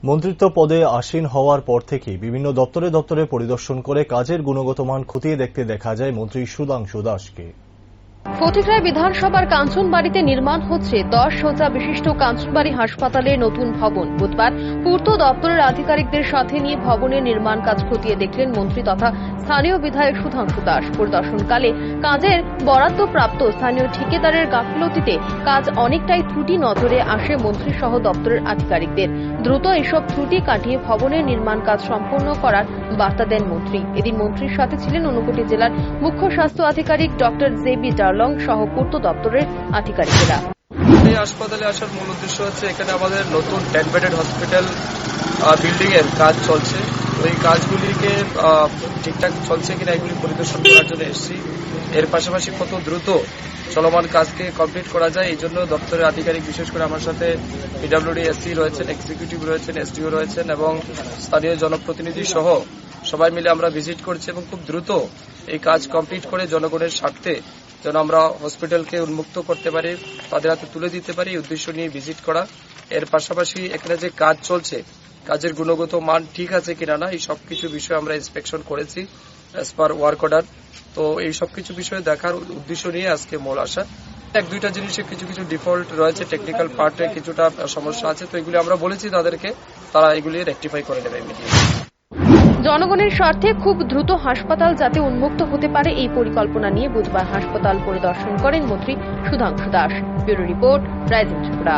মন্ত্রিত্ব পদে আসীন হওয়ার পর থেকে বিভিন্ন দপ্তরে দপ্তরে পরিদর্শন করে কাজের গুণগত মান খতিয়ে দেখতে দেখা যায় মন্ত্রী সুধাংশু দাসকে। ফটিকরায় বিধানসভার কাঞ্চনবাড়িতে নির্মাণ হচ্ছে 10 শয্যা বিশিষ্ট কাঞ্চনবাড়ি হাসপাতালের নতুন ভবন। বুধবার পূর্ত দপ্তরের আধিকারিকদের সাথে নিয়ে ভবনের নির্মাণ কাজ খতিয়ে দেখলেন মন্ত্রী তথা স্থানীয় বিধায়ক সুধাংশু দাস। পরিদর্শনকালে কাজের বরাদ্দপ্রাপ্ত স্থানীয় ঠিকাদারের গাফিলতিতে কাজ অনেকটাই ত্রুটি নজরে আসে মন্ত্রী সহ দপ্তরের আধিকারিকদের। দ্রুত এসব ত্রুটি কাটিয়ে ভবনের নির্মাণ কাজ সম্পন্ন করার বার্তা দেন মন্ত্রী। এদিন মন্ত্রীর সাথে ছিলেন ঊনকোটি জেলার মুখ্য স্বাস্থ্য আধিকারিক ডক্টর জেবি ডার্লং সহ পূর্ত দপ্তরের আধিকারিকেরা। এই হাসপাতালে আসার মূল উদ্দেশ্য হচ্ছে এখানে আমাদের নতুন 10 বেডেড হসপিটাল বিল্ডিং এর কাজ চলছে। ওই কাজগুলিকে ঠিকঠাক চলছে কিনা এগুলি পরিদর্শন করার জন্য এসেছি। এর পাশাপাশি কত দ্রুত চলমান কাজকে কমপ্লিট করা যায় এই জন্য দপ্তরের আধিকারিক বিশেষ করে আমার সাথে পিডব্লিউডি এসসি রয়েছেন, এক্সিকিউটিভ রয়েছেন, এসডিও রয়েছেন এবং স্থানীয় জনপ্রতিনিধি সহ সবাই মিলে আমরা ভিজিট করছি এবং খুব দ্রুত এই কাজ কমপ্লিট করে জনগণের স্বার্থে যেন আমরা হসপিটালকে উন্মুক্ত করতে পারি, তাদের হাতে তুলে দিতে পারি, এই উদ্দেশ্য নিয়ে ভিজিট করা। এর পাশাপাশি এখানে যে কাজ চলছে কাজের গুণগত মান ঠিক আছে কিনা না এই সবকিছু বিষয়ে আমরা ইন্সপেকশন করেছি অ্যাজ পার ওয়ার্ক অর্ডার। তো এই সবকিছু বিষয়ে দেখার উদ্দেশ্য নিয়ে আজকে মূল আসা। এক দুইটা জিনিসে কিছু কিছু ডিফল্ট রয়েছে, টেকনিক্যাল পার্টে কিছুটা সমস্যা আছে, তো এগুলি আমরা বলেছি তাদেরকে, তারা এগুলি রেকটিফাই করে নেবে ইমিডিয়েটলি। জনগণের স্বার্থে খুব দ্রুত হাসপাতাল যাতে উন্মুক্ত হতে পারে এই পরিকল্পনা নিয়ে বুধবার হাসপাতাল পরিদর্শন করেন মন্ত্রী Sudhanshu Das. Bureau report, rising Tripura.